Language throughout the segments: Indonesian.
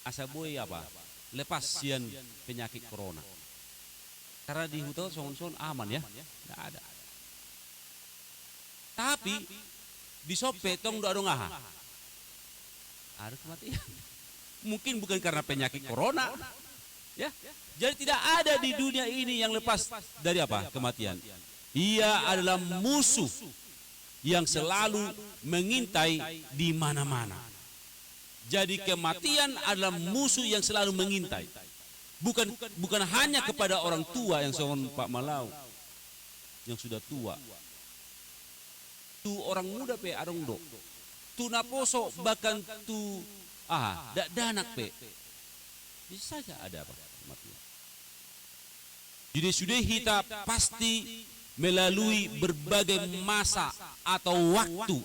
asa boy apa? Lepas sian penyakit corona. Karena di hotel son aman ya, nggak ada. Tapi di sope tong do adongaha. Ada kematian. Mungkin bukan karena penyakit corona, ya. Jadi tidak ada di dunia ini yang lepas dari apa? Kematian. Ia adalah musuh yang selalu mengintai di mana-mana. Jadi kematian adalah musuh yang selalu mengintai. Bukan hanya kepada orang tua yang seorang Pak Malau yang sudah tua. Tu orang muda pe arong do. Tu naposo bahkan tu dak danak pe. Bisa saja ada apa kematian. Jadi sudah kita pasti melalui berbagai masa atau waktu.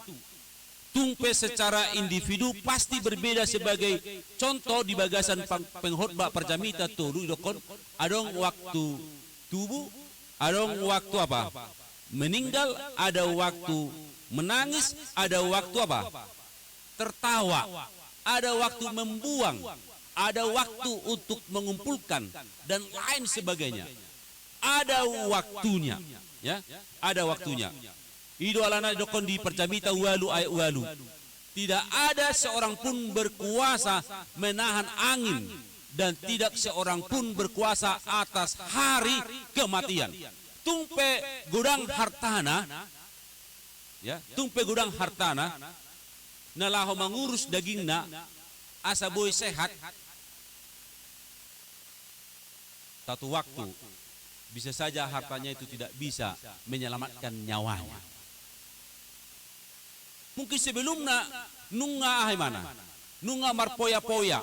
Tumpe secara individu pasti berbeda sebagai contoh di bagasan penghotbah perjamita turu dokon adong waktu tubuh, adong waktu apa? Meninggal, ada waktu menangis, ada waktu apa? Tertawa, ada waktu membuang, ada waktu untuk mengumpulkan dan lain sebagainya. Ada waktunya, ya, ada waktunya. Ido alana dokon di perjamita walu ay walu. Tidak ada seorang pun berkuasa menahan angin dan tidak seorang pun berkuasa atas hari kematian. Tumpe gudang hartana, ya, tumpe gudang hartana, nalaho mengurus dagingna, asa boy sehat. Satu waktu bisa saja hartanya itu tidak bisa menyelamatkan nyawanya. Mungkin sebelumnya nunga mana? Nunga marpoya-poya,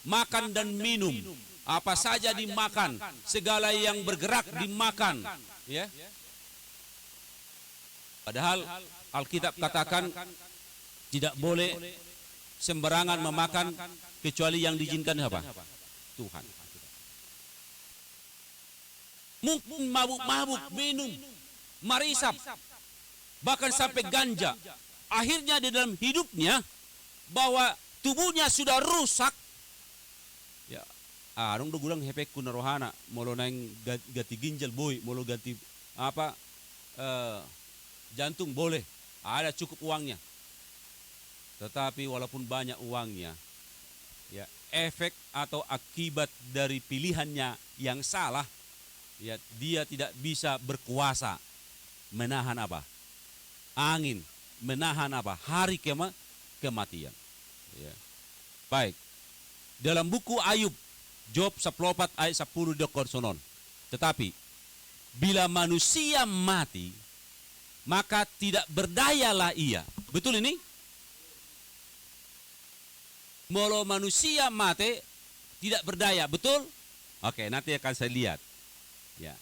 makan dan minum, apa saja dimakan, segala yang bergerak dimakan, ya. Padahal Alkitab katakan tidak boleh sembarangan memakan kecuali yang diizinkan apa? Tuhan. Mungkin mabuk-mabuk, minum, marisap, bahkan sampai ganja. Akhirnya di dalam hidupnya bahwa tubuhnya sudah rusak. Ya, dong gulang hepek kuna rohana, molo nang ganti ginjal boy, molo ganti apa jantung boleh, ada cukup uangnya. Tetapi walaupun banyak uangnya, ya efek atau akibat dari pilihannya yang salah, ya dia tidak bisa berkuasa menahan apa? Angin, menahan apa? Hari kematian. Ya. Baik. Dalam buku Ayub, Job 14 ayat 10 dokor sonon. Tetapi bila manusia mati, maka tidak berdayalah ia. Betul ini? Molo manusia mati tidak berdaya, betul? Oke, nanti akan saya lihat. Ya.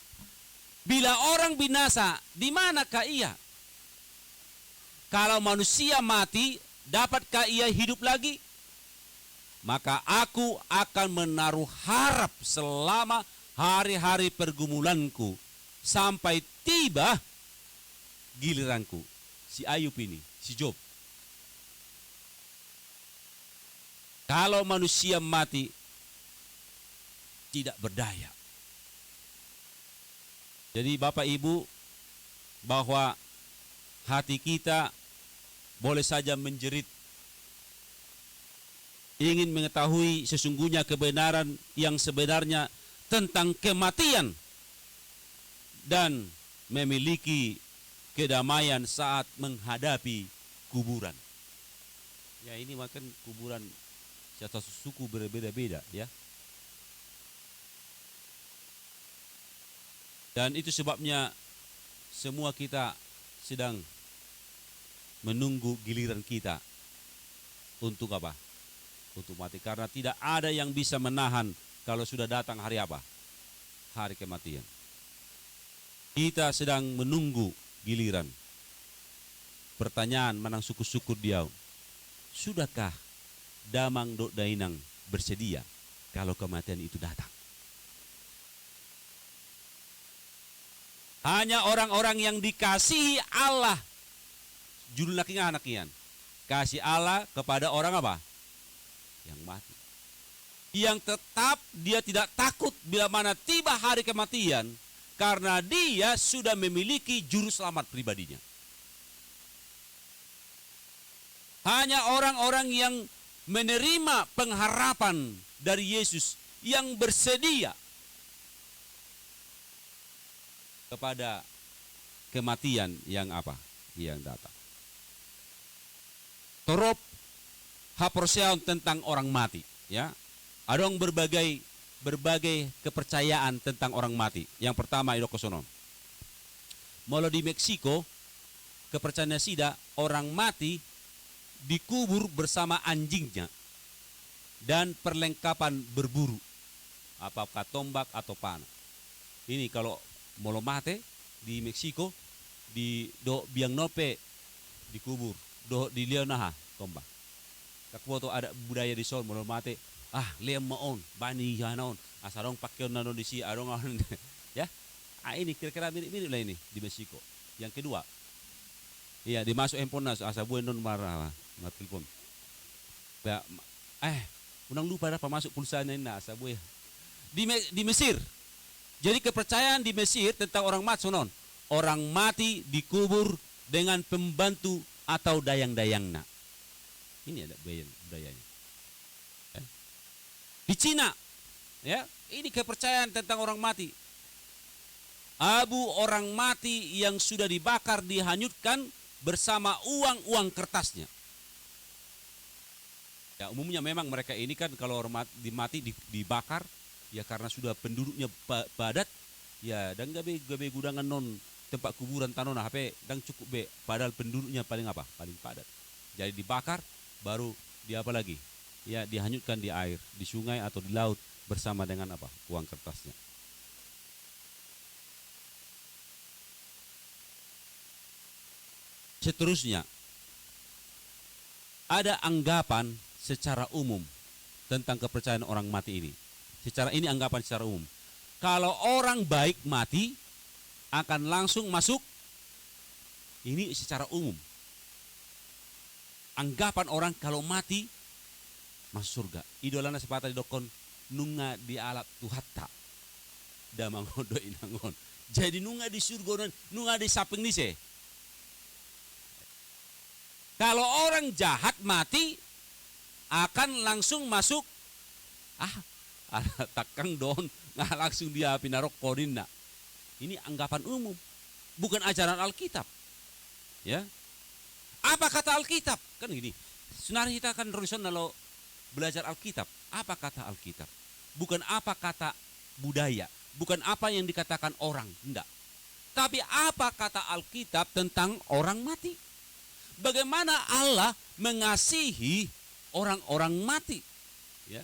Bila orang binasa, di manakah ia? Kalau manusia mati, dapatkah ia hidup lagi? Maka aku akan menaruh harap selama hari-hari pergumulanku sampai tiba giliranku. Si Ayub ini, si Job. Kalau manusia mati, tidak berdaya. Jadi Bapak Ibu, bahwa hati kita boleh saja menjerit, ingin mengetahui sesungguhnya kebenaran yang sebenarnya tentang kematian dan memiliki kedamaian saat menghadapi kuburan. Ya, ini makan kuburan satu suku berbeda-beda, ya. Dan itu sebabnya semua kita sedang menunggu giliran kita untuk apa? Untuk mati. Karena tidak ada yang bisa menahan kalau sudah datang hari apa? Hari kematian. Kita sedang menunggu giliran. Pertanyaan manang suku-suku dia. Sudahkah damang dok dainang bersedia kalau kematian itu datang? Hanya orang-orang yang dikasihi Allah. Judul anak ian. Kasih Allah kepada orang apa? Yang mati. yang tetap dia tidak takut bila mana tiba hari kematian, karena dia sudah memiliki juru selamat pribadinya. Hanya orang-orang yang menerima pengharapan dari Yesus, yang bersedia kepada kematian yang apa? Yang datang. Torop haporseon tentang orang mati, ya. Ada berbagai kepercayaan tentang orang mati. Yang pertama itu kosono. Molo di Meksiko, kepercayaan sida orang mati dikubur bersama anjingnya dan perlengkapan berburu, apakah tombak atau panah. Ini kalau molo mate di Meksiko di do biang nope dikubur, do di Leonaha tombak. Kakwoto ada budaya di Sol molo mate, liam maon, bani hanon, asarong pakaian nanon di si arong ya. Ini kira-kira mirip-mirip lah ini di Meksiko. Yang kedua, iya dimasuk handphone nas asa buen non marah telepon. Unang lupa apa masuk pulsanya ini asa buen. Di Mesir. Jadi kepercayaan di Mesir tentang orang mati sonon. Orang mati dikubur dengan pembantu atau dayang-dayangna. Ini ada budayanya. Di Cina, ya, ini kepercayaan tentang orang mati. Abu orang mati yang sudah dibakar dihanyutkan bersama uang-uang kertasnya. Ya, umumnya memang mereka ini kan kalau orang mati dibakar, ya karena sudah penduduknya padat, ya dan gabe gudangan non tempat kuburan tanona HP dan cukup be, padahal penduduknya paling padat. Jadi dibakar, baru dia apa lagi? Ya dihanyutkan di air, di sungai atau di laut bersama dengan uang kertasnya. Seterusnya, ada anggapan secara umum tentang kepercayaan orang mati ini. Ini anggapan secara umum. Kalau orang baik mati, akan langsung masuk, ini secara umum. Anggapan orang kalau mati, masuk surga. Idolana sepatah didokon, nunga di alat tuhatta. Damangodo inangon. Jadi nunga di surga, nunga di saping nise. Kalau orang jahat mati, akan langsung masuk, takang don, nggak langsung dia pinarok kodinna. Ini anggapan umum, bukan ajaran Alkitab. Ya, apa kata Alkitab? Kan gini, sebenarnya kita kan rusun kalau belajar Alkitab. Apa kata Alkitab? Bukan apa kata budaya, bukan apa yang dikatakan orang, enggak. Tapi apa kata Alkitab tentang orang mati? Bagaimana Allah mengasihi orang-orang mati? Ya.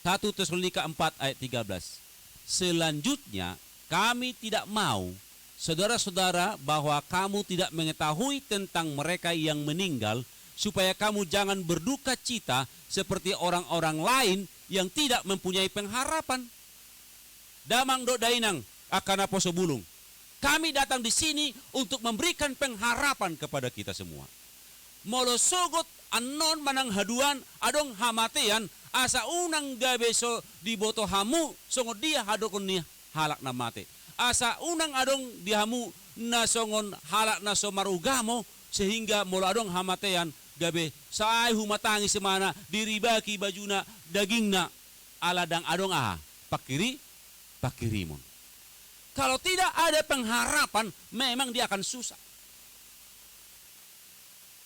1 Tesalonika 4 ayat 13. Selanjutnya, kami tidak mau, saudara-saudara, bahwa kamu tidak mengetahui tentang mereka yang meninggal, supaya kamu jangan berduka cita seperti orang-orang lain yang tidak mempunyai pengharapan. Damang do dainang akan apa sebulung. Kami datang di sini untuk memberikan pengharapan kepada kita semua. Molo sogot anon manang haduan adong hamatean asa unang gabeso di boto hamu songo dia hadokon ni halak na mate. Asa unang adong dihamu na songon halak na somarugamo sehingga molo adong hamatean gabe saay humatangi semana diribaki bajuna dagingna aladang adong pakirimon. Kalau tidak ada pengharapan, memang dia akan susah.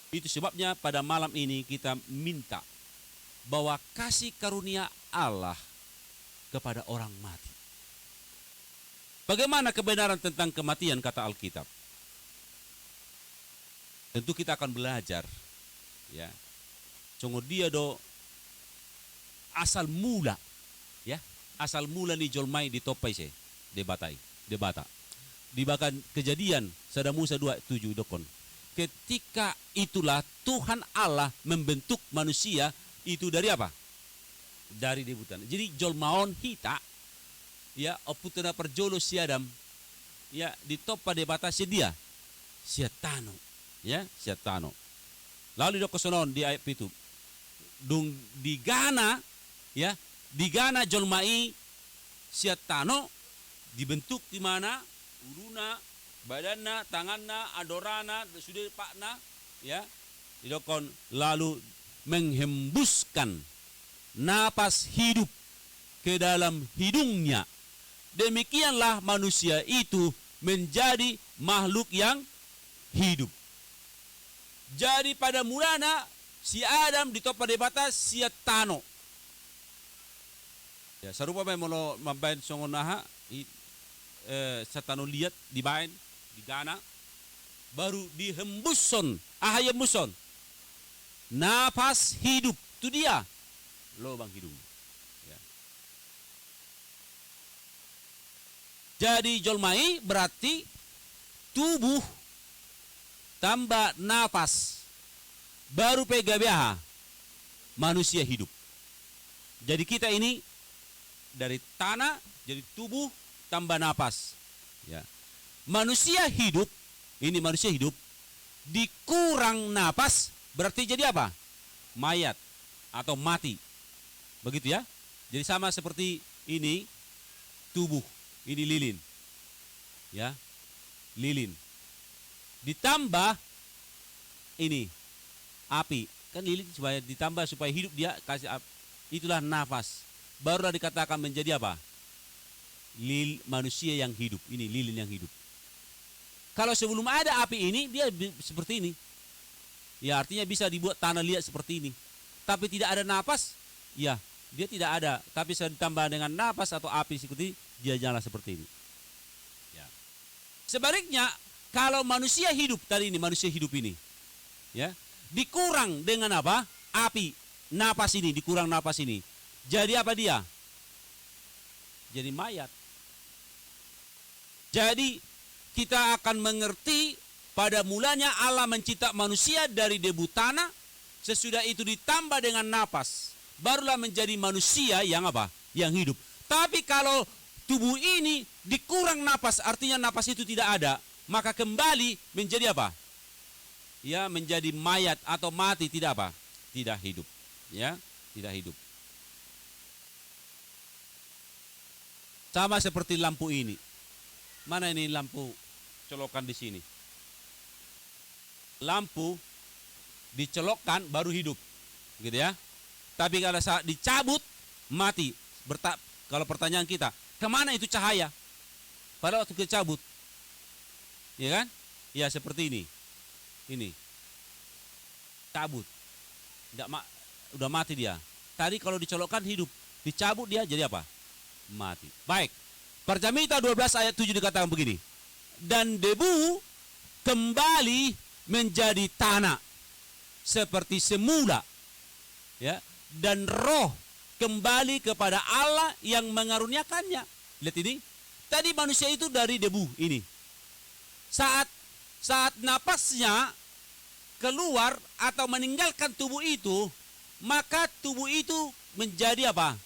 Itu sebabnya pada malam ini kita minta bahwa kasih karunia Allah kepada orang mati. Bagaimana kebenaran tentang kematian kata Alkitab? Tentu kita akan belajar, ya. Sungguh dia do asal mula, ya, asal mula ni jolmai di topai se debata. Di bahkan Kejadian sada Musa 2:7 dokon. Ketika itulah Tuhan Allah membentuk manusia itu dari apa? Dari debutan. Jadi jolmaon hita ya oputena perjolo siadam ya di topa debata sedia siatano ya siatano. Lalu dokosonon di ayat itu dung digana ya, digana jolmai siat tano, dibentuk di mana, uluna, badanna, tanganna, adorana, sudah pakna, ya, didokon lalu menghembuskan napas hidup ke dalam hidungnya. Demikianlah manusia itu menjadi makhluk yang hidup. Jadi pada mulanya si Adam ditopa de batas siat tano. Ya, sarupa may molo mabain songonaha sa tano liat dibain digana baru dihembuson ahayembuson napas hidup, itu dia lubang hidung. Ya. Jadi jolmai berarti tubuh tambah napas baru pegabeha manusia hidup. Jadi kita ini dari tanah jadi tubuh tambah napas. Ya. Manusia hidup, ini manusia hidup dikurang napas berarti jadi apa? Mayat atau mati. Begitu ya. Jadi sama seperti ini tubuh, ini lilin. Ya. Lilin. Ditambah ini api. Kan lilin supaya ditambah supaya hidup dia kasih api. Itulah nafas. Barulah dikatakan menjadi apa? Manusia yang hidup. Ini lilin yang hidup. Kalau sebelum ada api ini dia seperti ini. Ya artinya bisa dibuat tanah liat seperti ini. Tapi tidak ada napas, ya dia tidak ada. Tapi saya ditambah dengan napas atau api seperti dia nyala seperti ini. Ya. Sebaliknya kalau manusia hidup tadi ini, manusia hidup ini, ya dikurang dengan apa? Api, napas ini, dikurang napas ini. Jadi apa dia? Jadi mayat. Jadi kita akan mengerti pada mulanya Allah mencipta manusia dari debu tanah, sesudah itu ditambah dengan napas, barulah menjadi manusia yang apa? Yang hidup. Tapi kalau tubuh ini dikurang napas, artinya napas itu tidak ada, maka kembali menjadi apa? Ya, menjadi mayat atau mati, tidak apa? Tidak hidup. Ya, tidak hidup. Sama seperti lampu ini. Mana ini lampu colokan di sini? Lampu dicelokkan baru hidup, gitu ya. Tapi kalau saat dicabut mati. Kalau pertanyaan kita, kemana itu cahaya? Pada waktu dicabut, ya kan? Ya seperti ini, cabut, udah mati dia. Tadi kalau dicolokkan hidup, dicabut dia jadi apa? Mati. Baik. Parjamita 12 ayat 7 dikatakan begini. Dan debu kembali menjadi tanah seperti semula, ya, dan roh kembali kepada Allah yang mengaruniakannya. Lihat ini, tadi manusia itu dari debu ini. Saat napasnya keluar atau meninggalkan tubuh itu, maka tubuh itu menjadi apa?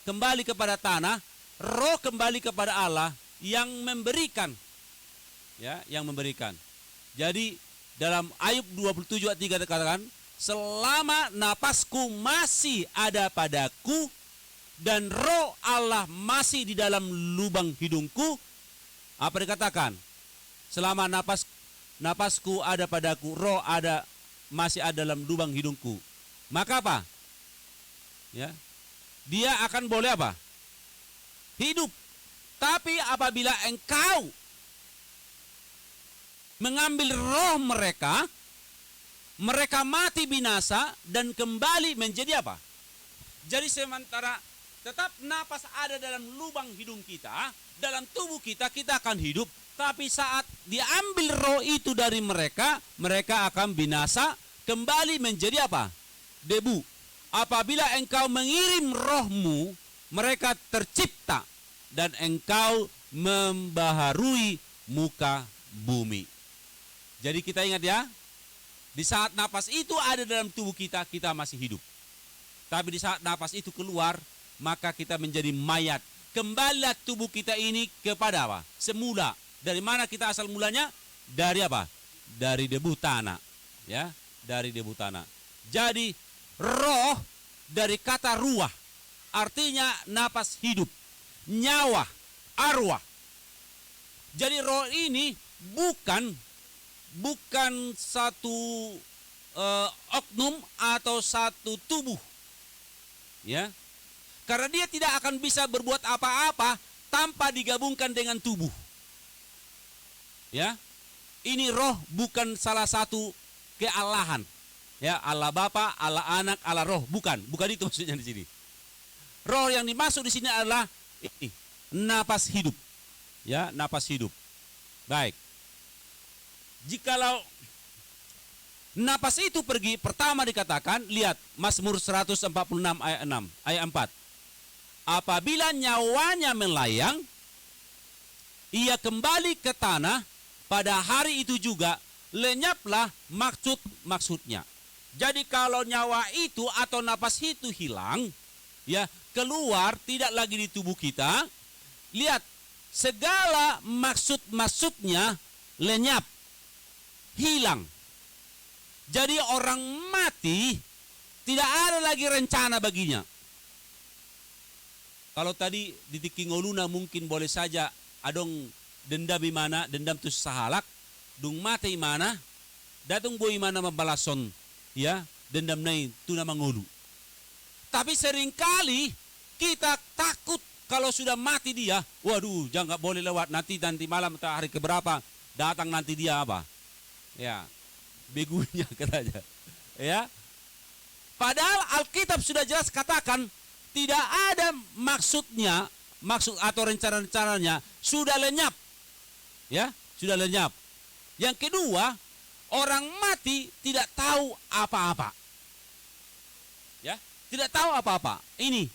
Kembali kepada tanah, roh kembali kepada Allah yang memberikan, ya, yang memberikan. Jadi dalam Ayub 27 ayat 3 dikatakan, selama napasku masih ada padaku dan roh Allah masih di dalam lubang hidungku. Apa dikatakan? Selama napasku ada padaku, roh masih ada dalam lubang hidungku. Maka apa? Ya, dia akan boleh apa? Hidup. Tapi apabila engkau mengambil roh mereka, mereka mati binasa dan kembali menjadi apa? Jadi sementara tetap napas ada dalam lubang hidung kita, dalam tubuh kita, kita akan hidup. Tapi saat diambil roh itu dari mereka, mereka akan binasa, kembali menjadi apa? Debu. Apabila engkau mengirim rohmu, mereka tercipta dan engkau membaharui muka bumi. Jadi kita ingat ya, di saat napas itu ada dalam tubuh kita, kita masih hidup. Tapi di saat napas itu keluar, maka kita menjadi mayat. Kembalilah tubuh kita ini kepada apa? Semula. Dari mana kita asal mulanya? Dari apa? Dari debu tanah. Ya, dari debu tanah. Jadi roh dari kata ruah. artinya napas hidup, nyawa, arwah. Jadi roh ini bukan satu oknum atau satu tubuh, ya, karena dia tidak akan bisa berbuat apa-apa tanpa digabungkan dengan tubuh, ya. Ini roh bukan salah satu kealahan, ya, Allah Bapa, Allah Anak, Allah Roh, bukan itu maksudnya di sini. Roh yang dimaksud di sini adalah ini, napas hidup, ya, napas hidup. Baik. Jikalau napas itu pergi, pertama dikatakan, lihat Mazmur 146 ayat 6, ayat 4. Apabila nyawanya melayang, ia kembali ke tanah, pada hari itu juga lenyaplah maksudnya. Jadi kalau nyawa itu atau napas itu hilang, ya, keluar tidak lagi di tubuh kita, lihat segala maksudnya lenyap, hilang. Jadi orang mati tidak ada lagi rencana baginya. Kalau tadi di Kingoluna mungkin boleh saja adong dendam mana, dendam tu sahalak, dung mati mana, datung boy mana membalason, ya, dendam nai tu nama ngolu. Tapi seringkali kita takut kalau sudah mati dia, waduh, jangan boleh lewat, nanti malam atau hari keberapa datang nanti dia apa, ya, begunya katanya, ya. Padahal Alkitab sudah jelas katakan tidak ada maksud atau rencana-rencananya sudah lenyap. Ya, sudah lenyap. Yang kedua, orang mati tidak tahu apa-apa. Ya, tidak tahu apa-apa. Ini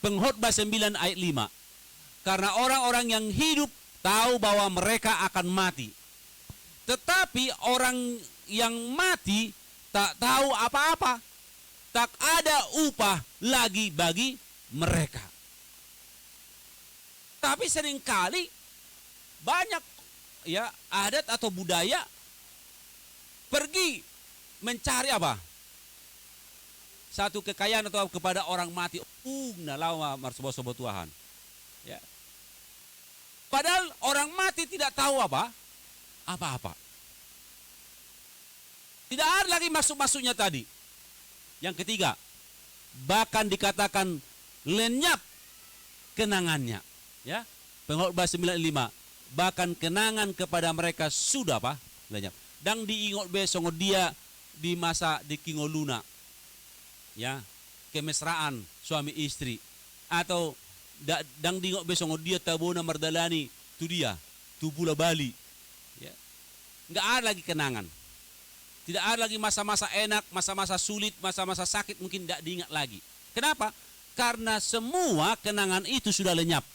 Pengkhotbah 9 ayat 5. Karena orang-orang yang hidup tahu bahwa mereka akan mati. Tetapi orang yang mati tak tahu apa-apa. Tak ada upah lagi bagi mereka. Tapi seringkali banyak, ya, adat atau budaya pergi mencari apa? Satu kekayaan atau kepada orang mati. Nalawa marsobo-sobo Tuhan. Ya. Padahal orang mati tidak tahu apa-apa. Tidak ada lagi maksudnya tadi. Yang ketiga, bahkan dikatakan lenyap kenangannya. Ya, Pengkhotbah 9:5. Bahkan kenangan kepada mereka sudah lenyap. Dan diingat besok dia di masa di Kingoluna, ya, kemesraan suami istri, atau dan diingat besok dia tabona mardalani tu pula Bali, ya, nggak ada lagi kenangan. Tidak ada lagi masa-masa enak, masa-masa sulit, masa-masa sakit mungkin tidak diingat lagi. Kenapa? Karena semua kenangan itu sudah lenyap.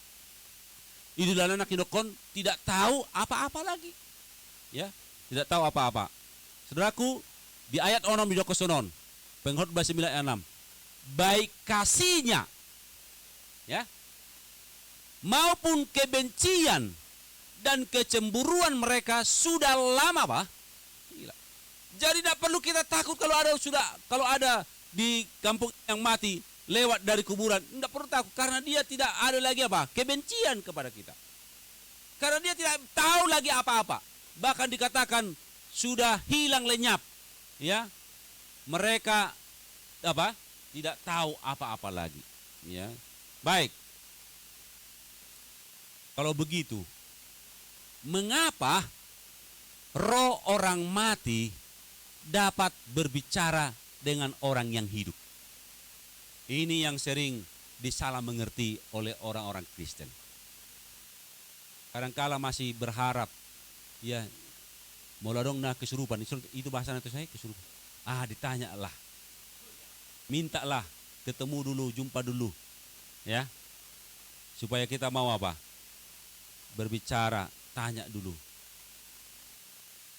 Itu dalam anak hidokon tidak tahu apa-apa lagi. Ya, tidak tahu apa-apa. Saudaraku, di ayat 6 di Dokosonon, Pengkhotbah 9 ayat 6. Baik kasihnya, ya, maupun kebencian dan kecemburuan mereka sudah lama, gila. Jadi tidak perlu kita takut kalau ada di kampung yang mati lewat dari kuburan, tidak perlu takut karena dia tidak ada lagi kebencian kepada kita. Karena dia tidak tahu lagi apa-apa. Bahkan dikatakan sudah hilang lenyap, ya. Mereka tidak tahu apa-apa lagi, ya. Baik. Kalau begitu, mengapa roh orang mati dapat berbicara dengan orang yang hidup? Ini yang sering disalah mengerti oleh orang-orang Kristen. Kadang-kala masih berharap, ya, moladong na kesurupan, itu bahasa nanti saya kesurupan. Ditanyalah, mintalah, ketemu dulu, jumpa dulu, ya, supaya kita mau berbicara, tanya dulu.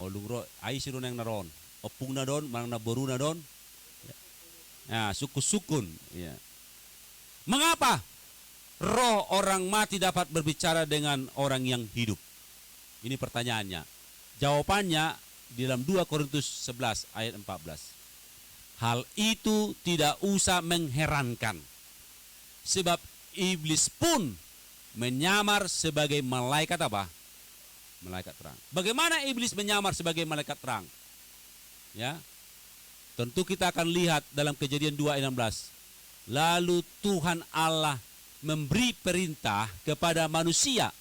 Olungro, ai siru nang naron, opung na don, mang na boru na don. Ya, suku-sukun, ya. Mengapa roh orang mati dapat berbicara dengan orang yang hidup? Ini pertanyaannya. Jawabannya di dalam 2 Korintus 11 ayat 14. Hal itu tidak usah mengherankan. Sebab iblis pun menyamar sebagai malaikat apa? Malaikat terang. Bagaimana iblis menyamar sebagai malaikat terang? Ya. Tentu kita akan lihat dalam Kejadian 2 ayat 16. Lalu Tuhan Allah memberi perintah kepada manusia.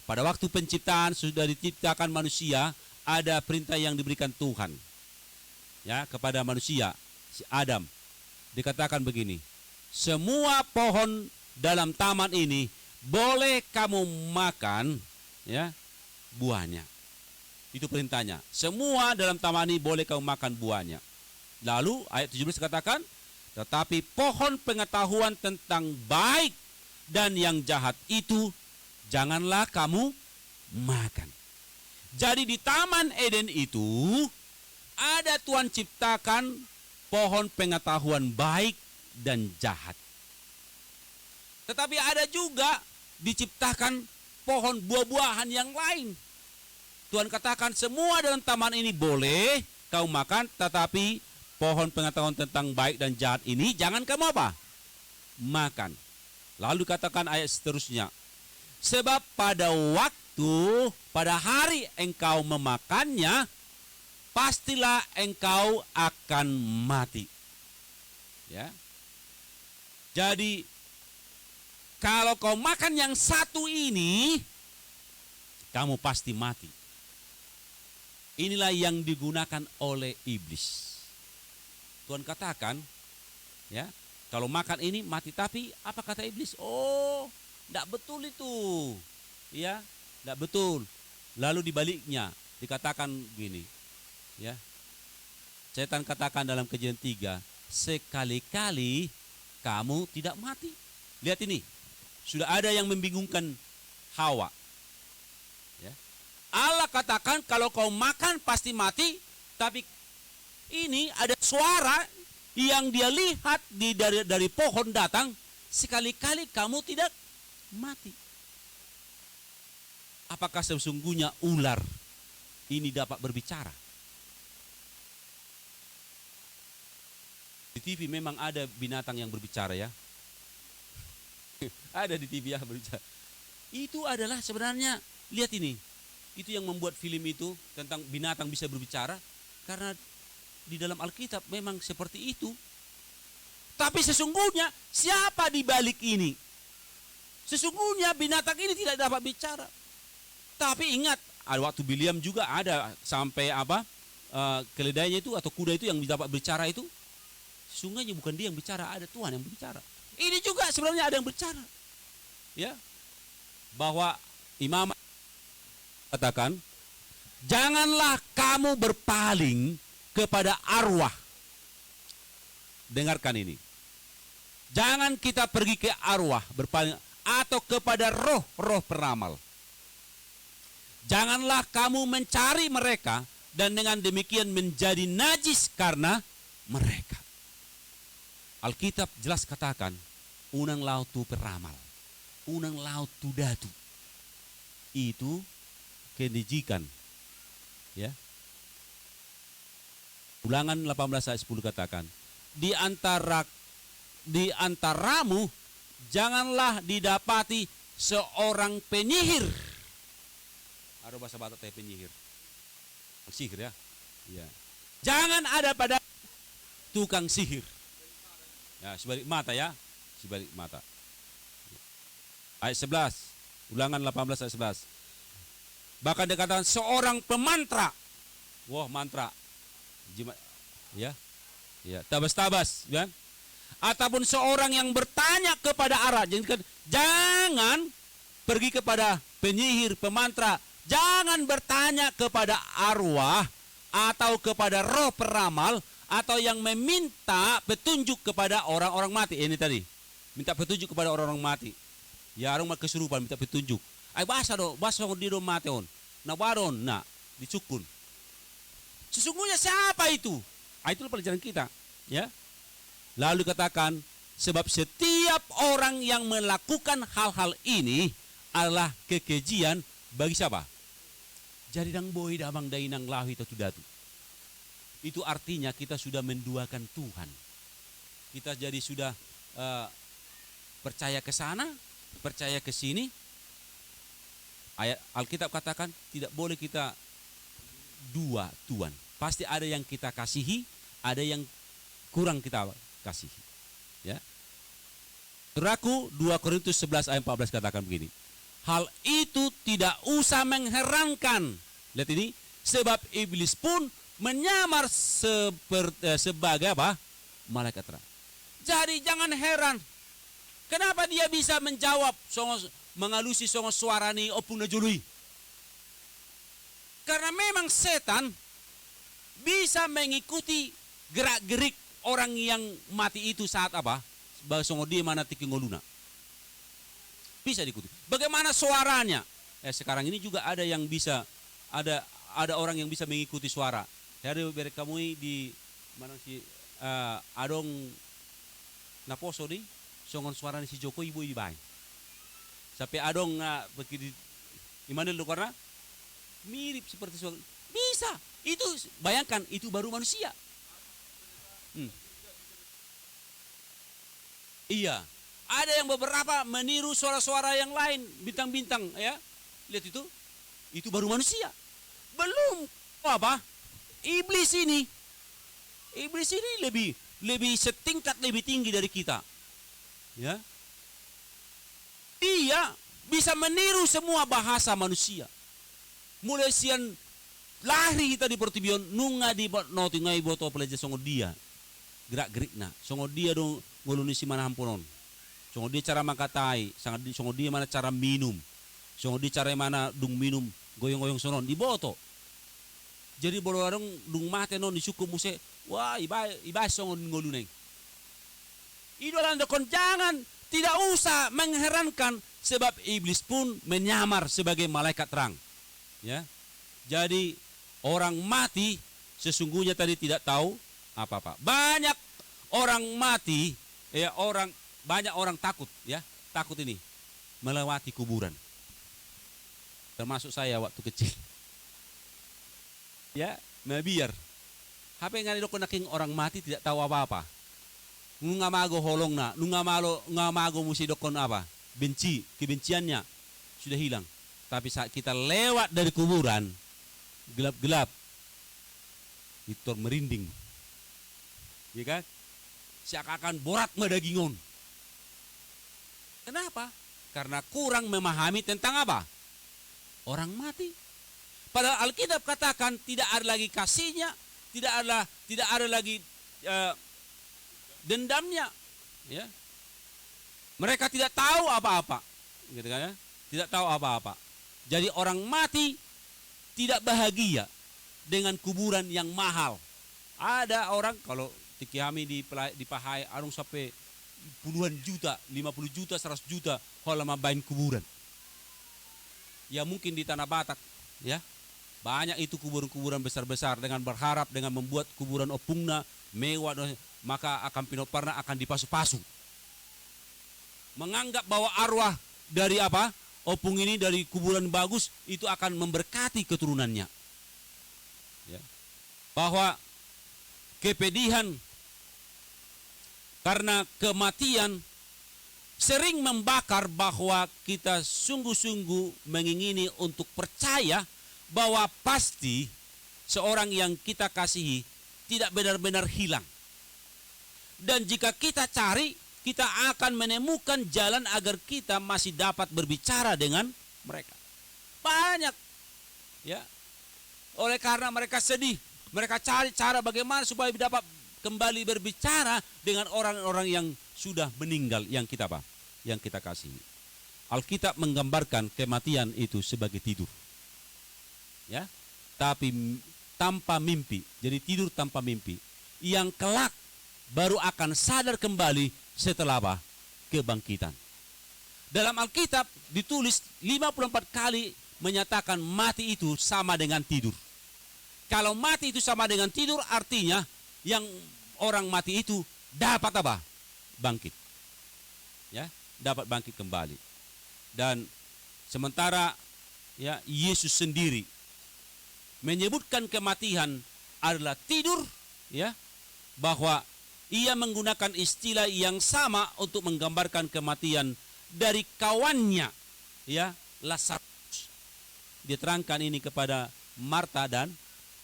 Pada waktu penciptaan sudah diciptakan manusia, ada perintah yang diberikan Tuhan. Ya, kepada manusia, si Adam. Dikatakan begini, semua pohon dalam taman ini boleh kamu makan, ya, buahnya. Itu perintahnya. Semua dalam taman ini boleh kamu makan buahnya. Lalu ayat 17 katakan, tetapi pohon pengetahuan tentang baik dan yang jahat itu janganlah kamu makan. Jadi di Taman Eden itu ada Tuhan ciptakan pohon pengetahuan baik dan jahat. Tetapi ada juga diciptakan pohon buah-buahan yang lain. Tuhan katakan semua dalam taman ini boleh kau makan, tetapi pohon pengetahuan tentang baik dan jahat ini jangan kamu apa? Makan. Lalu katakan ayat seterusnya, sebab pada hari engkau memakannya, pastilah engkau akan mati. Ya. Jadi kalau kau makan yang satu ini, kamu pasti mati. Inilah yang digunakan oleh iblis. Tuhan katakan, ya, kalau makan ini mati. Tapi apa kata iblis? Oh, tidak betul itu, ya, tidak betul. Lalu dibaliknya dikatakan begini, ya. Setan katakan dalam Kejadian 3, sekali-kali kamu tidak mati. Lihat ini, sudah ada yang membingungkan Hawa. Ya. Allah katakan kalau kau makan pasti mati, tapi ini ada suara yang dia lihat dari pohon datang, sekali-kali kamu tidak mati. Apakah sesungguhnya ular ini dapat berbicara? Di TV memang ada binatang yang berbicara, ya. Ada di TV ya berbicara. Itu adalah sebenarnya, lihat ini. Itu yang membuat film itu tentang binatang bisa berbicara, karena di dalam Alkitab memang seperti itu. Tapi sesungguhnya siapa di balik ini? Sesungguhnya binatang ini tidak dapat bicara. Tapi ingat, ada waktu Biliam juga ada sampai keledainya itu atau kuda itu yang dapat bicara itu. Sesungguhnya bukan dia yang bicara, ada Tuhan yang berbicara. Ini juga sebenarnya ada yang berbicara. Ya. Bahwa Imam katakan, janganlah kamu berpaling kepada arwah. Dengarkan ini. Jangan kita pergi ke arwah berpaling atau kepada roh-roh peramal. Janganlah kamu mencari mereka dan dengan demikian menjadi najis karena mereka. Alkitab jelas katakan, unang laut tu peramal, unang laut tu datu. Itu kenejikan. Ya. Ulangan 18 ayat 10 katakan, di antaramu janganlah didapati seorang penyihir. Ada bahasa Batak teh penyihir. Sihir, ya. Ya. Jangan ada pada tukang sihir. Ya, sebalik mata, ya. Sebalik mata. Ayat 11. Ulangan 18 ayat 11. Bahkan dikatakan seorang pemantra. Wah, mantra. Ya. Ya, tabas-tabas, kan? Ataupun seorang yang bertanya kepada arah. Jangan pergi kepada penyihir, pemantra. Jangan bertanya kepada arwah atau kepada roh peramal atau yang meminta petunjuk kepada orang-orang mati. Ini tadi, minta petunjuk kepada orang-orang mati. Ya, orang kesurupan minta petunjuk. Ay bahasa di do mati on. Na baron na dicukun. Sesungguhnya siapa itu? Itulah pelajaran kita, ya. Lalu katakan, sebab setiap orang yang melakukan hal-hal ini adalah kekejian bagi siapa? Jadi dang boy damang dainang lahi itu datu. Itu artinya kita sudah menduakan Tuhan. Kita jadi sudah percaya ke sana, percaya ke sini. Ayat Alkitab katakan tidak boleh kita dua Tuhan. Pasti ada yang kita kasihi, ada yang kurang kita kasihi. Ya. Saudaraku, 2 Korintus 11 ayat 14 katakan begini. Hal itu tidak usah mengherankan. Lihat ini, sebab iblis pun menyamar sebagai apa? Malaikat terang. Jadi jangan heran. Kenapa dia bisa menjawab mengalusi suara ni opung najului? Karena memang setan bisa mengikuti gerak-gerik orang yang mati itu saat apa? Songo dia mana tikingoluna. Bisa diikuti. Bagaimana suaranya? Sekarang ini juga ada yang bisa, ada orang yang bisa mengikuti suara. Hari berkamui di mana si adong naposo di songon suara si Joko ibu ibai. Sampai adong begini gimana lu karena mirip seperti suara. Bisa. Itu bayangkan itu baru manusia. Iya. Ada yang beberapa meniru suara-suara yang lain, bintang-bintang ya. Lihat itu. Itu baru manusia. Belum apa? Iblis ini lebih setingkat lebih tinggi dari kita. Ya. Dia bisa meniru semua bahasa manusia. Mulai sian lari kita di pertibion nunga di noti ngai boto pelajar songo dia. Gerak-gerikna. Songo dia dong nguluni si mana hampunon. Songo dia cara makatai, songo dia mana cara minum. Songo dia cara mana dung minum goyong-goyong sonon di boto. Jadi bolo orang dung mate non disuku muse, wah ibai songo ngoluneng. Idolan dokon jangan tidak usah mengherankan sebab iblis pun menyamar sebagai malaikat terang. Ya. Jadi orang mati sesungguhnya tadi tidak tahu apa-apa. Banyak orang mati, ya banyak orang takut, ya takut ini melewati kuburan. Termasuk saya waktu kecil. Ya, biar. HP ngani dokon naking orang mati tidak tahu apa-apa. Nunga mago holong na, nunga mago musi dokon apa? Benci, kebenciannya sudah hilang. Tapi saat kita lewat dari kuburan, gelap-gelap, itu merinding. Ya kan? Seakan-akan borat madagingon. Kenapa? Karena kurang memahami tentang apa? Orang mati. Padahal Alkitab katakan tidak ada lagi kasihnya, tidak ada lagi dendamnya. Ya. Mereka tidak tahu apa-apa. Gitu kan ya? Tidak tahu apa-apa. Jadi orang mati tidak bahagia dengan kuburan yang mahal. Ada orang kalau tiki kami di Pahai arung sampai puluhan juta, 50 juta, 100 juta kalau main kuburan. Ya mungkin di Tanah Batak, ya. Banyak itu kuburan-kuburan besar-besar dengan berharap dengan membuat kuburan opungna mewah, maka akan pinoparna akan dipasu-pasu. Menganggap bahwa arwah dari apa? Opung ini dari kuburan bagus itu akan memberkati keturunannya. Ya. Bahwa kepedihan karena kematian sering membakar bahwa kita sungguh-sungguh mengingini untuk percaya bahwa pasti seorang yang kita kasihi tidak benar-benar hilang. Dan jika kita cari, kita akan menemukan jalan agar kita masih dapat berbicara dengan mereka. Banyak. Ya. Oleh karena mereka sedih, mereka cari cara bagaimana supaya dapat kembali berbicara dengan orang-orang yang sudah meninggal yang kita kasihi. Alkitab menggambarkan kematian itu sebagai tidur. Ya, tapi tanpa mimpi. Jadi tidur tanpa mimpi. Yang kelak baru akan sadar kembali setelah apa? Kebangkitan. Dalam Alkitab ditulis 54 kali menyatakan mati itu sama dengan tidur. Kalau mati itu sama dengan tidur artinya yang orang mati itu dapat apa? Bangkit. Ya, dapat bangkit kembali. Dan sementara ya Yesus sendiri menyebutkan kematian adalah tidur, ya, bahwa ia menggunakan istilah yang sama untuk menggambarkan kematian dari kawannya, ya, Lazarus. Dia terangkan ini kepada Marta dan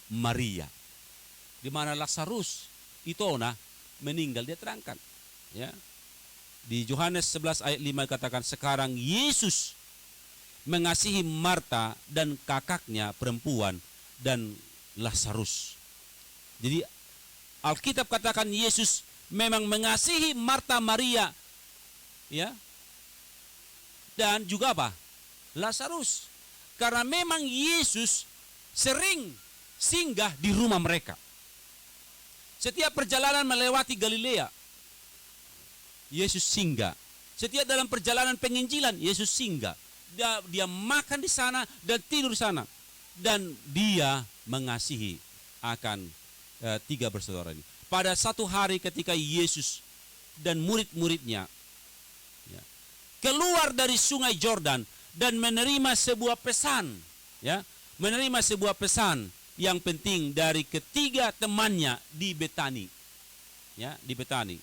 Maria. Di mana Lazarus itu meninggal, dia terangkan, ya. Di Yohanes 11 ayat 5 katakan, sekarang Yesus mengasihi Marta dan kakaknya perempuan dan Lazarus. Jadi Alkitab katakan Yesus memang mengasihi Marta, Maria, ya, dan juga apa? Lazarus. Karena memang Yesus sering singgah di rumah mereka. Setiap perjalanan melewati Galilea, Yesus singgah. Setiap dalam perjalanan penginjilan, Yesus singgah. Dia makan di sana dan tidur di sana. Dan dia mengasihi akan tiga bersaudara ini. Pada satu hari ketika Yesus dan murid-muridnya, ya, keluar dari sungai Yordan dan menerima sebuah pesan, ya, menerima sebuah pesan yang penting dari ketiga temannya di Betani, ya, di Betani.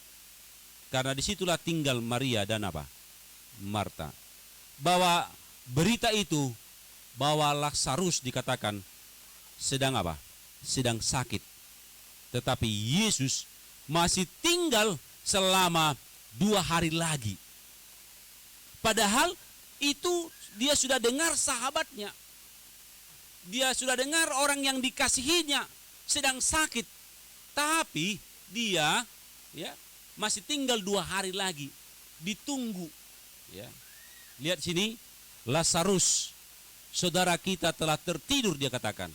Karena disitulah tinggal Maria dan apa? Marta. Bahwa berita itu bahwa Lazarus dikatakan sedang apa? Sedang sakit. Tetapi Yesus masih tinggal selama 2 hari lagi. Padahal itu dia sudah dengar sahabatnya. Dia sudah dengar orang yang dikasihinya sedang sakit. Tapi dia, ya, masih tinggal 2 hari lagi. Ditunggu. Ya. Lihat sini, Lazarus, saudara kita telah tertidur, dia katakan.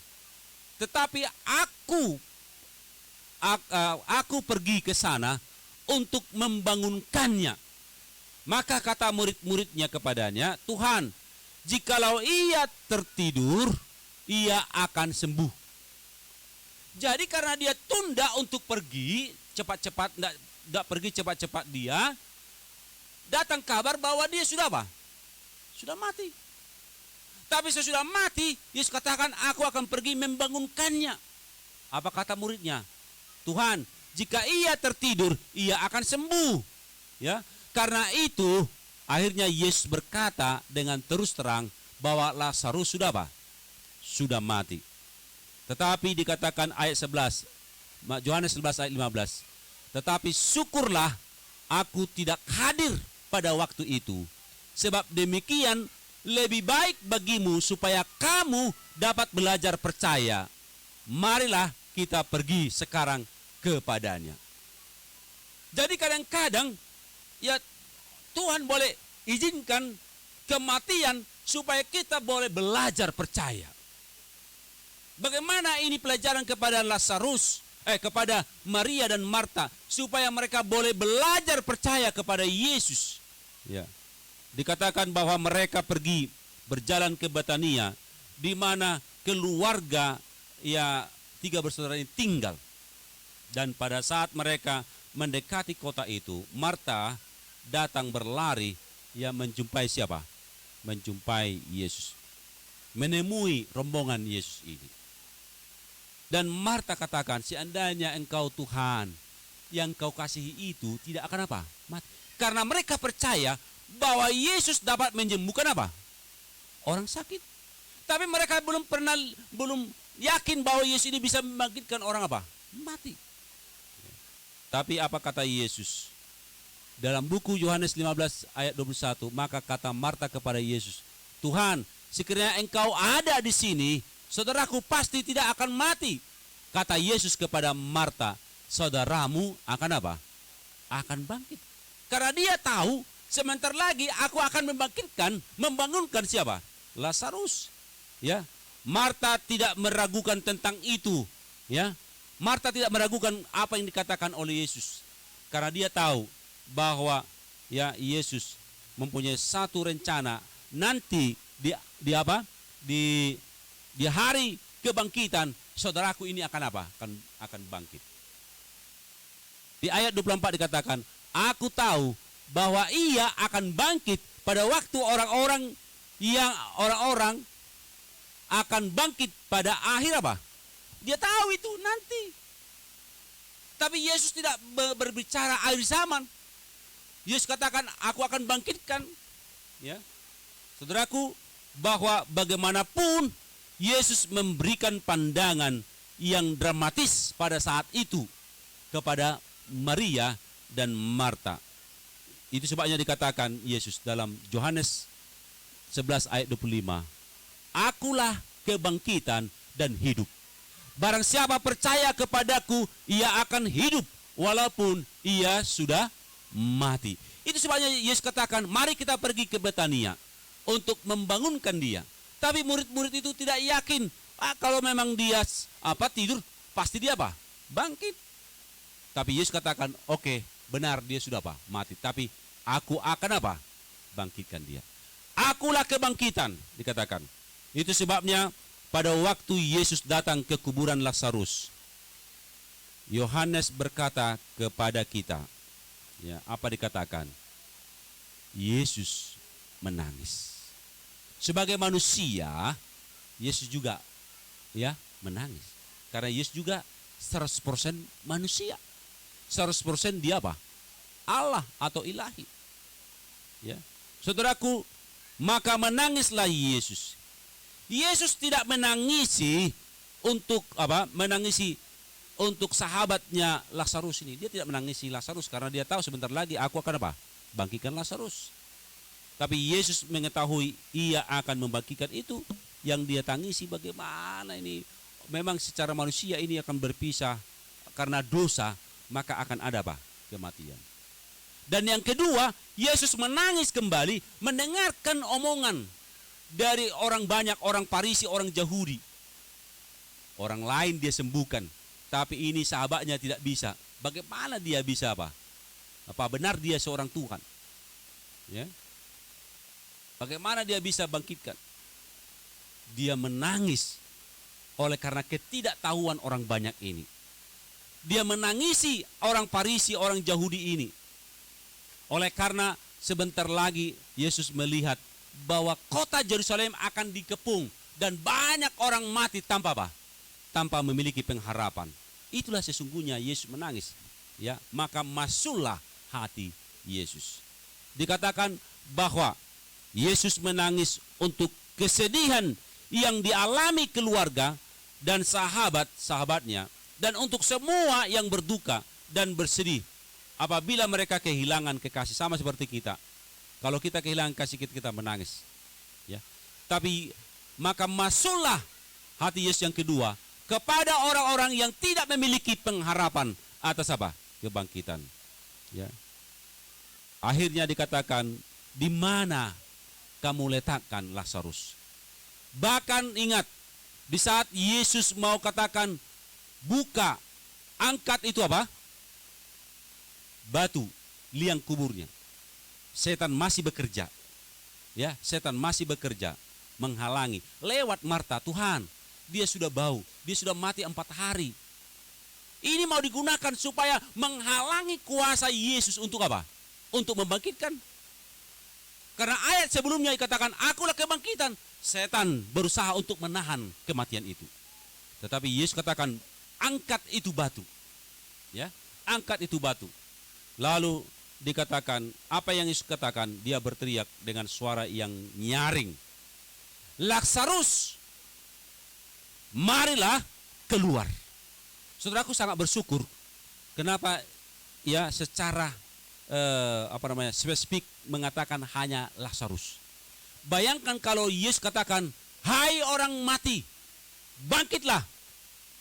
Tetapi aku pergi ke sana untuk membangunkannya. Maka kata murid-muridnya kepadanya, Tuhan, jikalau ia tertidur, ia akan sembuh. Jadi karena dia tunda untuk pergi cepat-cepat, enggak pergi cepat-cepat, dia datang kabar bahwa dia sudah apa? Sudah mati. Tapi sesudah mati, Yesus katakan, aku akan pergi membangunkannya. Apa kata muridnya? Tuhan, jika ia tertidur, ia akan sembuh. Ya, karena itu akhirnya Yesus berkata dengan terus terang bahwa Lazarus sudah apa? Sudah mati. Tetapi dikatakan ayat 11, Yohanes 11 ayat 15. Tetapi syukurlah aku tidak hadir pada waktu itu. Sebab demikian lebih baik bagimu supaya kamu dapat belajar percaya. Marilah kita pergi sekarang kepadanya. Jadi kadang-kadang ya Tuhan boleh izinkan kematian supaya kita boleh belajar percaya. Bagaimana ini pelajaran kepada Lazarus, kepada Maria dan Marta, supaya mereka boleh belajar percaya kepada Yesus. Ya. Dikatakan bahwa mereka pergi berjalan ke Betania, di mana keluarga ya 3 bersaudara ini tinggal. Dan pada saat mereka mendekati kota itu, Marta datang berlari, ya, menjumpai siapa? Menjumpai Yesus. Menemui rombongan Yesus ini. Dan Marta katakan, seandainya engkau Tuhan, yang kau kasihi itu tidak akan apa? Mati. Karena mereka percaya bahwa Yesus dapat menyembuhkan apa? Orang sakit. Tapi mereka belum yakin bahwa Yesus ini bisa membangkitkan orang apa? Mati. Tapi apa kata Yesus? Dalam buku Yohanes 15 ayat 21, maka kata Marta kepada Yesus, Tuhan, sekiranya engkau ada di sini, saudaraku pasti tidak akan mati. Kata Yesus kepada Marta, saudaramu akan apa? Akan bangkit. Karena dia tahu sebentar lagi aku akan membangunkan siapa? Lazarus. Ya. Marta tidak meragukan tentang itu, ya. Marta tidak meragukan apa yang dikatakan oleh Yesus. Karena dia tahu bahwa ya Yesus mempunyai satu rencana nanti di hari kebangkitan saudaraku ini akan apa? Akan bangkit. Di ayat 24 dikatakan, aku tahu bahwa ia akan bangkit pada waktu orang-orang akan bangkit pada akhir apa? Dia tahu itu nanti. Tetapi Yesus tidak berbicara akhir zaman. Yesus katakan, aku akan bangkitkan. Ya, saudaraku, bahwa bagaimanapun Yesus memberikan pandangan yang dramatis pada saat itu kepada Maria dan Marta. Itu sebabnya dikatakan Yesus dalam Yohanes 11 ayat 25, akulah kebangkitan dan hidup. Barang siapa percaya kepadaku, ia akan hidup walaupun ia sudah mati. Itu sebabnya Yesus katakan, mari kita pergi ke Betania untuk membangunkan dia. Tapi murid-murid itu tidak yakin. Kalau memang dia tidur, pasti dia bangkit. Tapi Yesus katakan, oke, benar dia sudah mati. Tapi aku akan bangkitkan dia. Akulah kebangkitan, dikatakan. Itu sebabnya pada waktu Yesus datang ke kuburan Lazarus, Yohanes berkata kepada kita, ya, apa dikatakan? Yesus menangis. Sebagai manusia, Yesus juga menangis. Karena Yesus juga 100% manusia. 100% dia Allah atau ilahi. Ya. Saudaraku, maka menangislah Yesus. Yesus tidak menangisi untuk menangisi untuk sahabatnya Lazarus ini. Dia tidak menangisi Lazarus karena dia tahu sebentar lagi aku akan bangkitkan Lazarus. Tapi Yesus mengetahui ia akan membangkitkan itu. Yang dia tangisi bagaimana ini. Memang secara manusia ini akan berpisah karena dosa, maka akan ada kematian. Dan yang kedua, Yesus menangis kembali mendengarkan omongan dari orang banyak, orang Farisi, orang Yahudi. Orang lain dia sembuhkan, tapi ini sahabatnya tidak bisa. Bagaimana dia bisa Apa benar dia seorang Tuhan? Ya. Bagaimana dia bisa bangkitkan? Dia menangis oleh karena ketidaktahuan orang banyak ini. Dia menangisi orang Farisi, orang Yahudi ini. Oleh karena sebentar lagi Yesus melihat bahwa kota Yerusalem akan dikepung dan banyak orang mati tanpa tanpa memiliki pengharapan. Itulah sesungguhnya Yesus menangis. Ya, maka masuklah hati Yesus. Dikatakan bahwa Yesus menangis untuk kesedihan yang dialami keluarga dan sahabat-sahabatnya, dan untuk semua yang berduka dan bersedih apabila mereka kehilangan kekasih, sama seperti kita. Kalau kita kehilangan kasih kita menangis. Ya. Tapi maka masuklah hati Yesus yang kedua kepada orang-orang yang tidak memiliki pengharapan atas kebangkitan. Ya. Akhirnya dikatakan, di mana kamu letakkan Lazarus? Bahkan ingat, di saat Yesus mau katakan buka, angkat itu batu liang kuburnya, setan masih bekerja. Ya, setan masih bekerja menghalangi lewat Marta. Tuhan, dia sudah bau, dia sudah mati 4 hari. Ini mau digunakan supaya menghalangi kuasa Yesus untuk untuk membangkitkan. Karena ayat sebelumnya dikatakan, akulah kebangkitan. Setan berusaha untuk menahan kematian itu. Tetapi Yesus katakan, angkat itu batu. Ya, angkat itu batu. Lalu dikatakan, apa yang Yesus katakan? Dia berteriak dengan suara yang nyaring, Lazarus, marilah keluar. Saudaraku sangat bersyukur. Kenapa ya secara spesifik mengatakan hanya Lazarus. Bayangkan kalau Yesus katakan, hai orang mati, bangkitlah.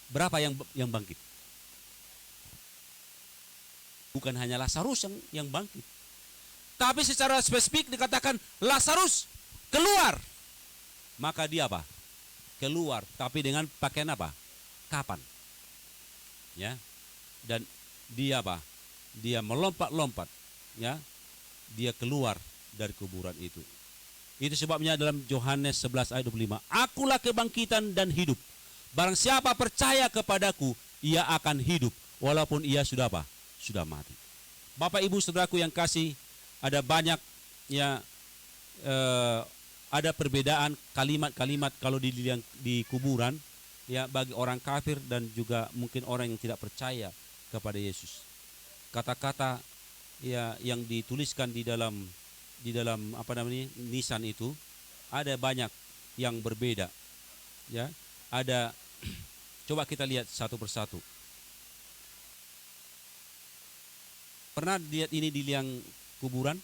Berapa yang bangkit? Bukan hanya Lazarus yang bangkit. Tapi secara spesifik dikatakan, Lazarus keluar. Maka dia keluar, tapi dengan pakaian kapan? Ya. Dan dia dia melompat-lompat, ya. Dia keluar dari kuburan itu. Itu sebabnya dalam Yohanes 11 ayat 25, akulah kebangkitan dan hidup. Barang siapa percaya kepadaku, ia akan hidup walaupun ia sudah mati. Bapak Ibu Saudaraku yang kasih, ada banyak ada perbedaan kalimat-kalimat kalau di kuburan, ya, bagi orang kafir dan juga mungkin orang yang tidak percaya kepada Yesus. Kata-kata ya yang dituliskan di dalam apa namanya nisan itu ada banyak yang berbeda. Ya, ada coba kita lihat satu persatu. Pernah lihat ini di liang kuburan?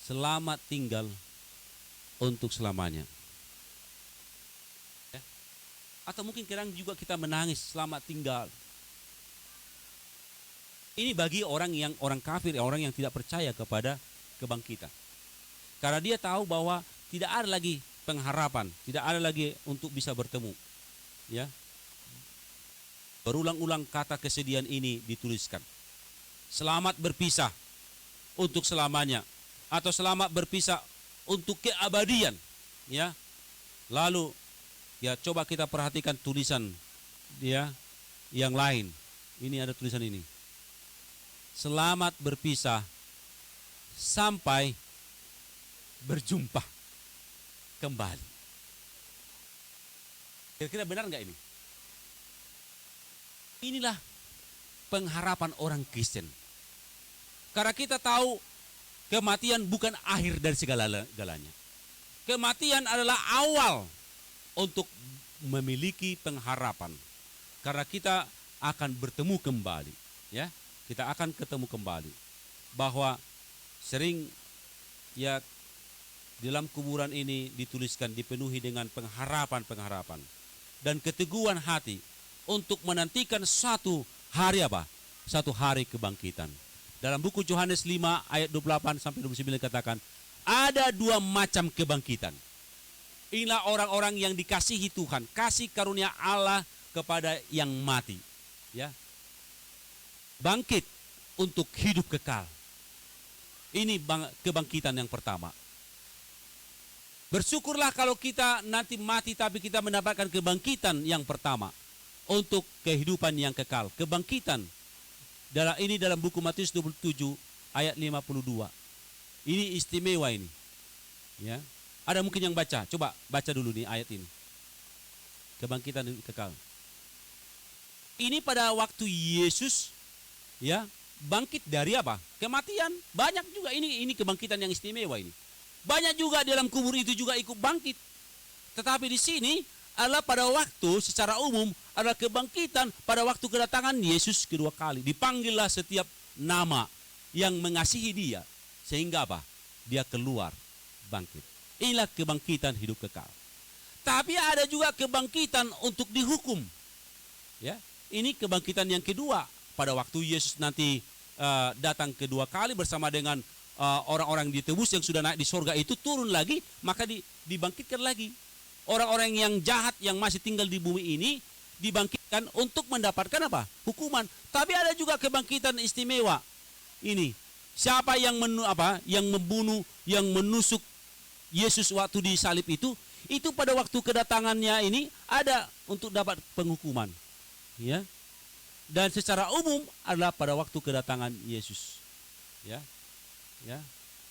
Selamat tinggal untuk selamanya. Ya. Atau mungkin kadang juga kita menangis selamat tinggal. Ini bagi orang kafir, orang yang tidak percaya kepada kebangkitan. Karena dia tahu bahwa tidak ada lagi pengharapan, tidak ada lagi untuk bisa bertemu. Ya. Berulang-ulang kata kesedihan ini dituliskan. Selamat berpisah untuk selamanya, atau selamat berpisah untuk keabadian. Ya. Lalu ya coba kita perhatikan tulisan dia yang lain. Ini ada tulisan ini. Selamat berpisah sampai berjumpa kembali. Kira-kira benar nggak ini? Inilah pengharapan orang Kristen. Karena kita tahu kematian bukan akhir dari segala-galanya. Kematian adalah awal untuk memiliki pengharapan. Karena kita akan bertemu kembali, ya. Kita akan ketemu kembali. Bahwa sering ya dalam kuburan ini dituliskan dipenuhi dengan pengharapan-pengharapan dan keteguhan hati untuk menantikan satu hari apa? Satu hari kebangkitan. Dalam buku Yohanes 5 ayat 28 sampai 29 katakan, ada dua macam kebangkitan. Inilah orang-orang yang dikasihi Tuhan, kasih karunia Allah kepada yang mati. Ya. Bangkit untuk hidup kekal. Ini kebangkitan yang pertama. Bersyukurlah kalau kita nanti mati tapi kita mendapatkan kebangkitan yang pertama untuk kehidupan yang kekal. Kebangkitan dalam buku Matius 27 ayat 52. Ini istimewa ini. Ya. Ada mungkin yang baca. Coba baca dulu nih ayat ini. Kebangkitan kekal. Ini pada waktu Yesus ya bangkit dari apa? Kematian. Banyak juga ini kebangkitan yang istimewa ini. Banyak juga dalam kubur itu juga ikut bangkit. Tetapi di sini adalah pada waktu secara umum adalah kebangkitan pada waktu kedatangan Yesus kedua kali. Dipanggillah setiap nama yang mengasihi dia. Sehingga apa? Dia keluar bangkit. Inilah kebangkitan hidup kekal. Tapi ada juga kebangkitan untuk dihukum. Ya, ini kebangkitan yang kedua. Pada waktu Yesus nanti datang kedua kali bersama dengan orang-orang ditebus yang sudah naik di sorga itu turun lagi, maka dibangkitkan lagi. Orang-orang yang jahat yang masih tinggal di bumi ini dibangkitkan untuk mendapatkan apa? Hukuman. Tapi ada juga kebangkitan istimewa. Ini siapa yang membunuh, yang menusuk Yesus waktu disalib itu pada waktu kedatangannya ini ada untuk dapat penghukuman. Ya. Dan secara umum adalah pada waktu kedatangan Yesus. Ya. Ya.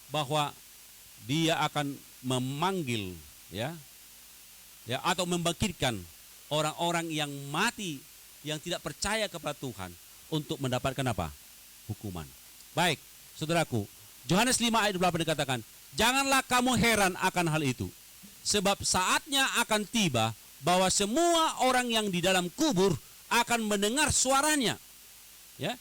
Bahwa dia akan memanggil ya atau membangkitkan orang-orang yang mati yang tidak percaya kepada Tuhan untuk mendapatkan apa? Hukuman. Baik, saudaraku, Yohanes 5 ayat 28 dikatakan, janganlah kamu heran akan hal itu, sebab saatnya akan tiba bahwa semua orang yang di dalam kubur akan mendengar suaranya. Ya,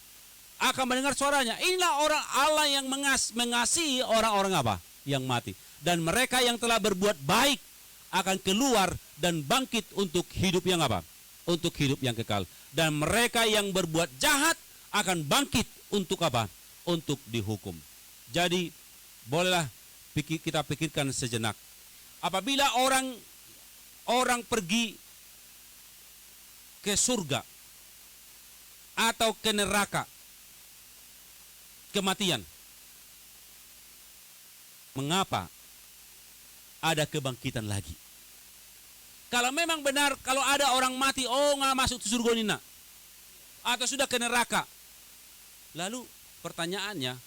akan mendengar suaranya. Inilah orang Allah yang mengasihi orang-orang apa? Yang mati. Dan mereka yang telah berbuat baik akan keluar dan bangkit untuk hidup yang apa? Untuk hidup yang kekal. Dan mereka yang berbuat jahat akan bangkit untuk apa? Untuk dihukum. Jadi bolehlah kita pikirkan sejenak. Apabila orang pergi ke surga atau ke neraka, kematian, mengapa ada kebangkitan lagi? Kalau memang benar, kalau ada orang mati, nggak masuk ke surga nina, atau sudah ke neraka. Lalu pertanyaannya,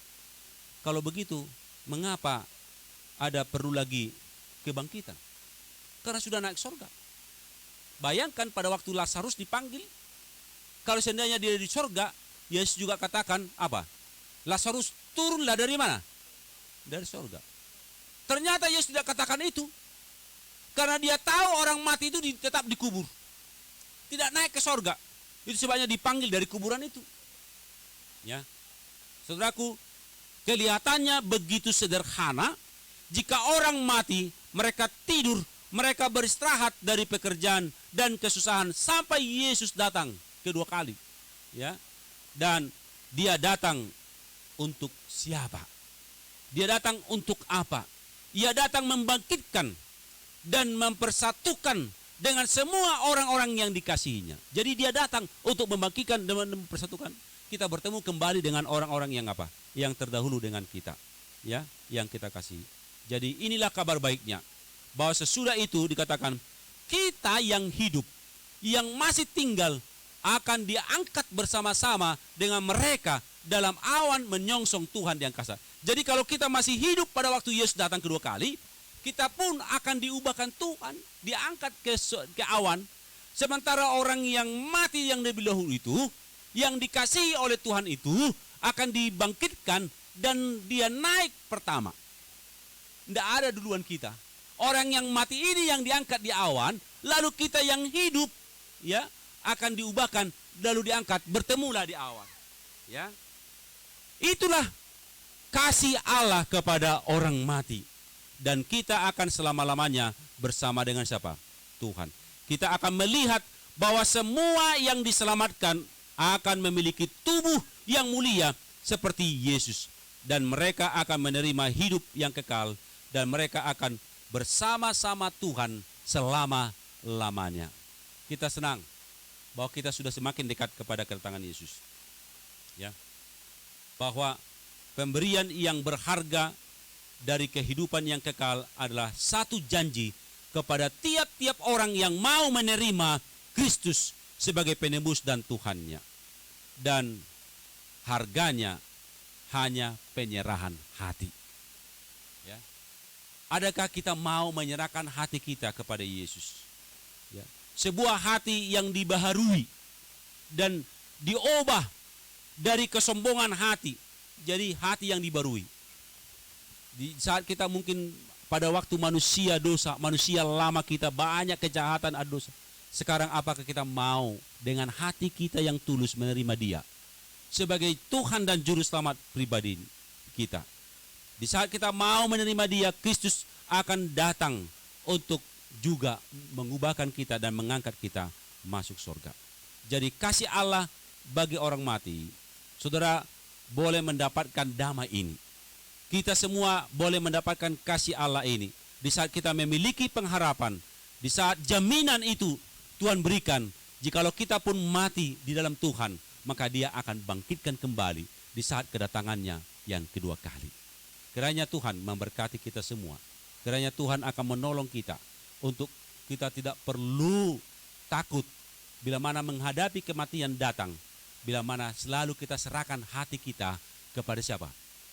kalau begitu, mengapa ada perlu lagi kebangkitan? Karena sudah naik surga. Bayangkan pada waktu Lazarus dipanggil, kalau seandainya dia di sorga, Yesus juga katakan apa? Lazarus turunlah dari mana? Dari sorga. Ternyata Yesus tidak katakan itu. Karena dia tahu orang mati itu tetap dikubur. Tidak naik ke sorga. Itu sebabnya dipanggil dari kuburan itu. Ya, saudaraku, kelihatannya begitu sederhana. Jika orang mati, mereka tidur, mereka beristirahat dari pekerjaan dan kesusahan sampai Yesus datang kedua kali. Ya, dan dia datang untuk siapa? Dia datang untuk apa? Ia datang membangkitkan dan mempersatukan dengan semua orang-orang yang dikasihinya. Jadi dia datang untuk membangkitkan dan mempersatukan. Kita bertemu kembali dengan orang-orang yang apa? Yang terdahulu dengan kita, ya, yang kita kasihi. Jadi inilah kabar baiknya, bahwa sesudah itu dikatakan kita yang hidup, yang masih tinggal akan diangkat bersama-sama dengan mereka dalam awan menyongsong Tuhan yang kasar. Jadi kalau kita masih hidup pada waktu Yesus datang kedua kali, kita pun akan diubahkan Tuhan, diangkat ke awan. Sementara orang yang mati yang lebih dahulu itu, yang dikasihi oleh Tuhan itu akan dibangkitkan dan dia naik pertama. Tidak ada duluan kita. Orang yang mati ini yang diangkat di awan, lalu kita yang hidup, ya, akan diubahkan lalu diangkat, bertemulah di awan. Ya, itulah kasih Allah kepada orang mati. Dan kita akan selama-lamanya bersama dengan siapa? Tuhan. Kita akan melihat bahwa semua yang diselamatkan akan memiliki tubuh yang mulia seperti Yesus. Dan mereka akan menerima hidup yang kekal. Dan mereka akan bersama-sama Tuhan selama-lamanya. Kita senang bahwa kita sudah semakin dekat kepada kedatangan Yesus. Ya, bahwa pemberian yang berharga dari kehidupan yang kekal adalah satu janji kepada tiap-tiap orang yang mau menerima Kristus sebagai penebus dan Tuhannya. Dan harganya hanya penyerahan hati. Ya. Adakah kita mau menyerahkan hati kita kepada Yesus? Ya. Sebuah hati yang dibaharui dan diubah dari kesombongan hati, jadi hati yang dibarui. Di saat kita mungkin pada waktu manusia dosa, manusia lama kita banyak kejahatan, ada dosa. Sekarang apakah kita mau dengan hati kita yang tulus menerima Dia sebagai Tuhan dan Juru Selamat pribadi kita? Di saat kita mau menerima Dia, Kristus akan datang untuk juga mengubahkan kita dan mengangkat kita masuk surga. Jadi kasih Allah bagi orang mati, saudara boleh mendapatkan damai ini. Kita semua boleh mendapatkan kasih Allah ini. Di saat kita memiliki pengharapan, di saat jaminan itu Tuhan berikan, jikalau kita pun mati di dalam Tuhan, maka Dia akan bangkitkan kembali di saat kedatangannya yang kedua kali. Kiranya Tuhan memberkati kita semua. Kiranya Tuhan akan menolong kita untuk kita tidak perlu takut bila mana menghadapi kematian datang, bila mana selalu kita serahkan hati kita kepada siapa?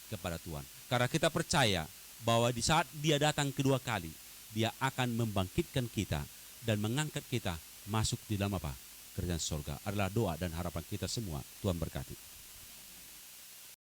Kepada Tuhan. Karena kita percaya bahwa di saat Dia datang kedua kali, Dia akan membangkitkan kita dan mengangkat kita masuk di dalam apa? Kerajaan surga. Adalah doa dan harapan kita semua. Tuhan berkati.